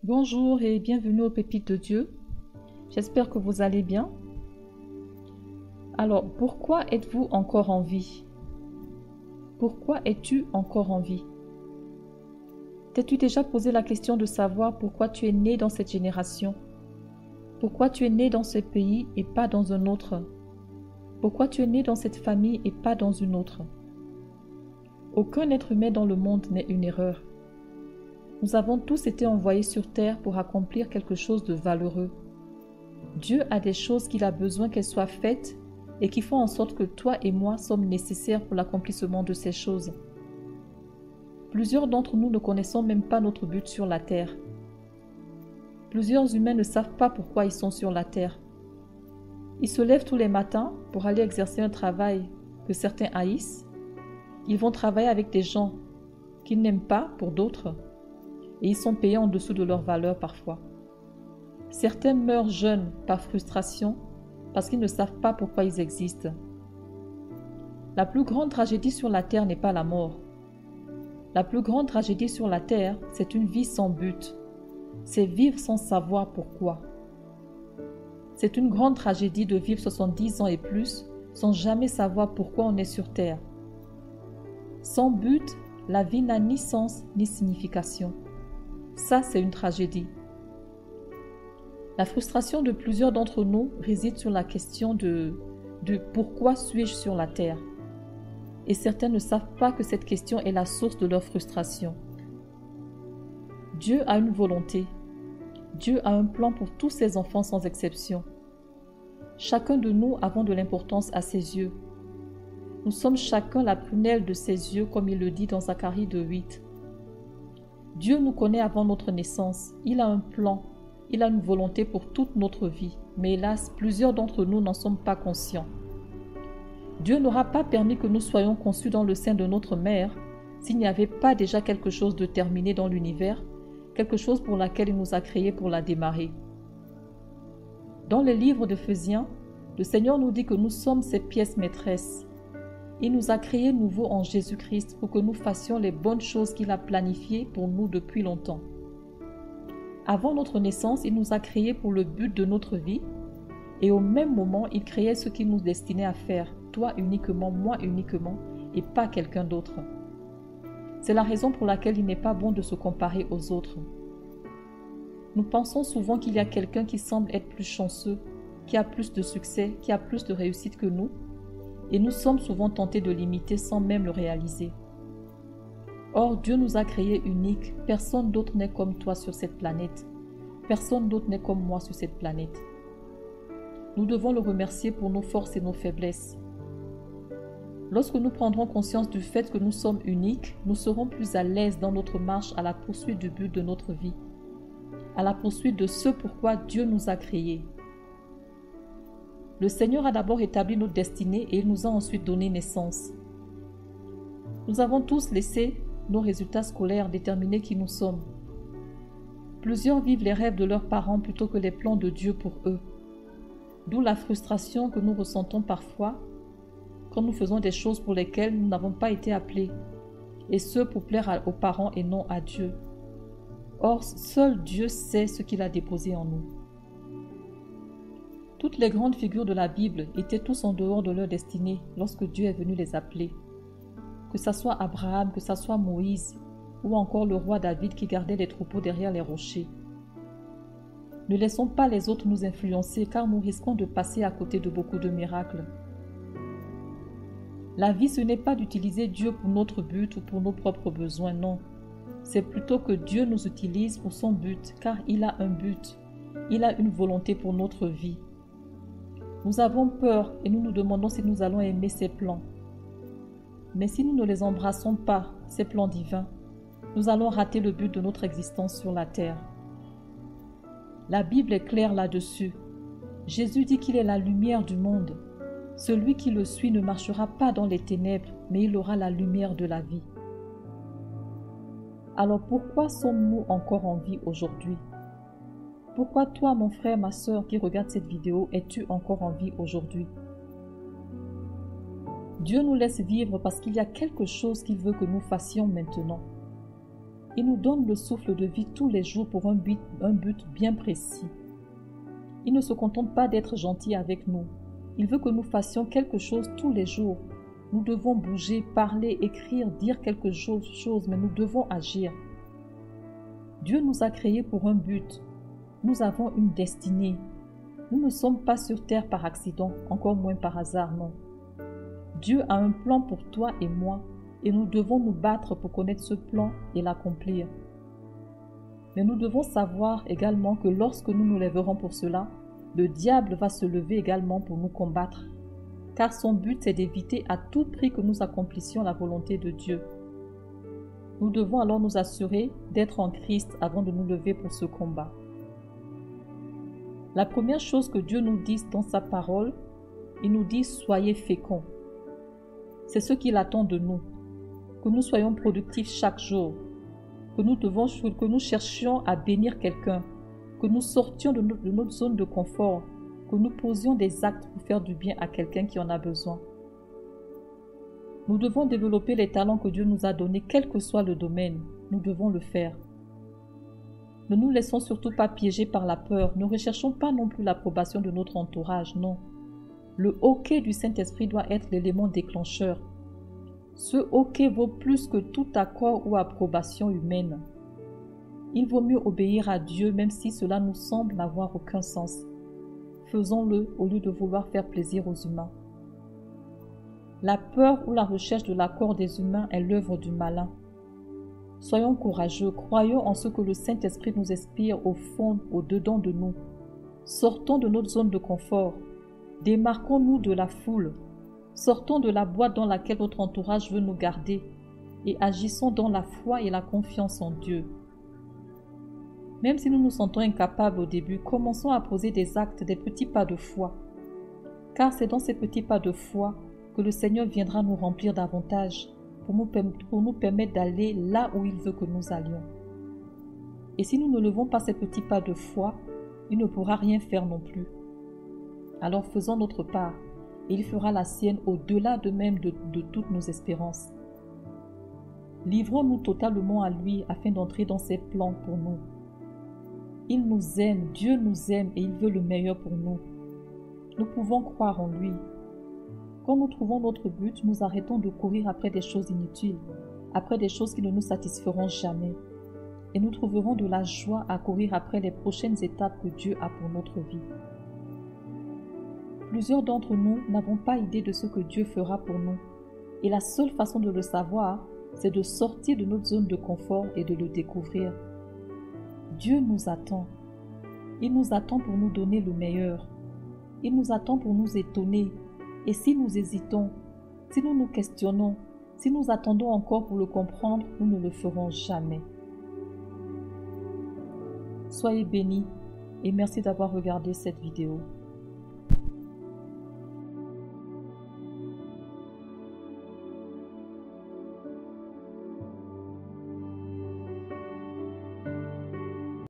Bonjour et bienvenue aux Pépites de Dieu. J'espère que vous allez bien. Alors, pourquoi êtes-vous encore en vie? Pourquoi es-tu encore en vie? T'es-tu déjà posé la question de savoir pourquoi tu es né dans cette génération? Pourquoi tu es né dans ce pays et pas dans un autre? Pourquoi tu es né dans cette famille et pas dans une autre? Aucun être humain dans le monde n'est une erreur. Nous avons tous été envoyés sur terre pour accomplir quelque chose de valeureux. Dieu a des choses qu'il a besoin qu'elles soient faites et qui font en sorte que toi et moi sommes nécessaires pour l'accomplissement de ces choses. Plusieurs d'entre nous ne connaissons même pas notre but sur la terre. Plusieurs humains ne savent pas pourquoi ils sont sur la terre. Ils se lèvent tous les matins pour aller exercer un travail que certains haïssent. Ils vont travailler avec des gens qu'ils n'aiment pas pour d'autres et ils sont payés en dessous de leur valeur parfois. Certains meurent jeunes par frustration parce qu'ils ne savent pas pourquoi ils existent. La plus grande tragédie sur la terre n'est pas la mort. La plus grande tragédie sur la terre, c'est une vie sans but. C'est vivre sans savoir pourquoi. C'est une grande tragédie de vivre 70 ans et plus sans jamais savoir pourquoi on est sur terre. Sans but, la vie n'a ni sens ni signification. Ça, c'est une tragédie. La frustration de plusieurs d'entre nous réside sur la question de pourquoi suis-je sur la terre? Et certains ne savent pas que cette question est la source de leur frustration. Dieu a une volonté. Dieu a un plan pour tous ses enfants sans exception. Chacun de nous avons de l'importance à ses yeux. Nous sommes chacun la prunelle de ses yeux, comme il le dit dans Zacharie 2:8. Dieu nous connaît avant notre naissance. Il a un plan. Il a une volonté pour toute notre vie. Mais hélas, plusieurs d'entre nous n'en sommes pas conscients. Dieu n'aura pas permis que nous soyons conçus dans le sein de notre mère s'il n'y avait pas déjà quelque chose de terminé dans l'univers, quelque chose pour laquelle il nous a créés pour la démarrer. Dans le livre d'Éphésiens, le Seigneur nous dit que nous sommes ses pièces maîtresses. Il nous a créés nouveaux en Jésus-Christ pour que nous fassions les bonnes choses qu'il a planifiées pour nous depuis longtemps. Avant notre naissance, il nous a créés pour le but de notre vie et au même moment, il créait ce qu'il nous destinait à faire, toi uniquement, moi uniquement et pas quelqu'un d'autre. C'est la raison pour laquelle il n'est pas bon de se comparer aux autres. Nous pensons souvent qu'il y a quelqu'un qui semble être plus chanceux, qui a plus de succès, qui a plus de réussite que nous, et nous sommes souvent tentés de l'imiter sans même le réaliser. Or, Dieu nous a créés uniques. Personne d'autre n'est comme toi sur cette planète. Personne d'autre n'est comme moi sur cette planète. Nous devons le remercier pour nos forces et nos faiblesses. Lorsque nous prendrons conscience du fait que nous sommes uniques, nous serons plus à l'aise dans notre marche à la poursuite du but de notre vie, à la poursuite de ce pourquoi Dieu nous a créés. Le Seigneur a d'abord établi notre destinée et il nous a ensuite donné naissance. Nous avons tous laissé nos résultats scolaires déterminer qui nous sommes. Plusieurs vivent les rêves de leurs parents plutôt que les plans de Dieu pour eux. D'où la frustration que nous ressentons parfois quand nous faisons des choses pour lesquelles nous n'avons pas été appelés, et ce pour plaire aux parents et non à Dieu. Or, seul Dieu sait ce qu'il a déposé en nous. Toutes les grandes figures de la Bible étaient tous en dehors de leur destinée lorsque Dieu est venu les appeler. Que ce soit Abraham, que ce soit Moïse, ou encore le roi David qui gardait les troupeaux derrière les rochers. Ne laissons pas les autres nous influencer car nous risquons de passer à côté de beaucoup de miracles. La vie, ce n'est pas d'utiliser Dieu pour notre but ou pour nos propres besoins, non. C'est plutôt que Dieu nous utilise pour son but, car il a un but. Il a une volonté pour notre vie. Nous avons peur et nous nous demandons si nous allons aimer ses plans. Mais si nous ne les embrassons pas, ces plans divins, nous allons rater le but de notre existence sur la terre. La Bible est claire là-dessus. Jésus dit qu'il est la lumière du monde. Celui qui le suit ne marchera pas dans les ténèbres, mais il aura la lumière de la vie. Alors pourquoi sommes-nous encore en vie aujourd'hui? Pourquoi toi, mon frère, ma sœur qui regarde cette vidéo, es-tu encore en vie aujourd'hui? Dieu nous laisse vivre parce qu'il y a quelque chose qu'il veut que nous fassions maintenant. Il nous donne le souffle de vie tous les jours pour un but bien précis. Il ne se contente pas d'être gentil avec nous. Il veut que nous fassions quelque chose tous les jours. Nous devons bouger, parler, écrire, dire quelque chose, mais nous devons agir. Dieu nous a créés pour un but. Nous avons une destinée. Nous ne sommes pas sur terre par accident, encore moins par hasard, non. Dieu a un plan pour toi et moi, et nous devons nous battre pour connaître ce plan et l'accomplir. Mais nous devons savoir également que lorsque nous nous lèverons pour cela, le diable va se lever également pour nous combattre, car son but c'est d'éviter à tout prix que nous accomplissions la volonté de Dieu. Nous devons alors nous assurer d'être en Christ avant de nous lever pour ce combat. La première chose que Dieu nous dit dans sa parole, il nous dit « Soyez féconds ». C'est ce qu'il attend de nous, que nous soyons productifs chaque jour, que nous cherchions à bénir quelqu'un, que nous sortions de notre zone de confort, que nous posions des actes pour faire du bien à quelqu'un qui en a besoin. Nous devons développer les talents que Dieu nous a donnés, quel que soit le domaine. Nous devons le faire. Ne nous laissons surtout pas piéger par la peur. Ne recherchons pas non plus l'approbation de notre entourage, non. Le hoquet du Saint-Esprit doit être l'élément déclencheur. Ce hoquet vaut plus que tout accord ou approbation humaine. Il vaut mieux obéir à Dieu même si cela nous semble n'avoir aucun sens. Faisons-le au lieu de vouloir faire plaisir aux humains. La peur ou la recherche de l'accord des humains est l'œuvre du malin. Soyons courageux, croyons en ce que le Saint-Esprit nous inspire au fond, au-dedans de nous. Sortons de notre zone de confort. Démarquons-nous de la foule. Sortons de la boîte dans laquelle notre entourage veut nous garder et agissons dans la foi et la confiance en Dieu. Même si nous nous sentons incapables au début, commençons à poser des actes, des petits pas de foi. Car c'est dans ces petits pas de foi que le Seigneur viendra nous remplir davantage pour nous permettre d'aller là où il veut que nous allions. Et si nous ne levons pas ces petits pas de foi, il ne pourra rien faire non plus. Alors faisons notre part, et il fera la sienne au-delà de même de toutes nos espérances. Livrons-nous totalement à lui afin d'entrer dans ses plans pour nous. Il nous aime, Dieu nous aime et il veut le meilleur pour nous. Nous pouvons croire en lui. Quand nous trouvons notre but, nous arrêtons de courir après des choses inutiles, après des choses qui ne nous satisferont jamais. Et nous trouverons de la joie à courir après les prochaines étapes que Dieu a pour notre vie. Plusieurs d'entre nous n'avons pas idée de ce que Dieu fera pour nous. Et la seule façon de le savoir, c'est de sortir de notre zone de confort et de le découvrir. Dieu nous attend. Il nous attend pour nous donner le meilleur. Il nous attend pour nous étonner. Et si nous hésitons, si nous nous questionnons, si nous attendons encore pour le comprendre, nous ne le ferons jamais. Soyez bénis et merci d'avoir regardé cette vidéo.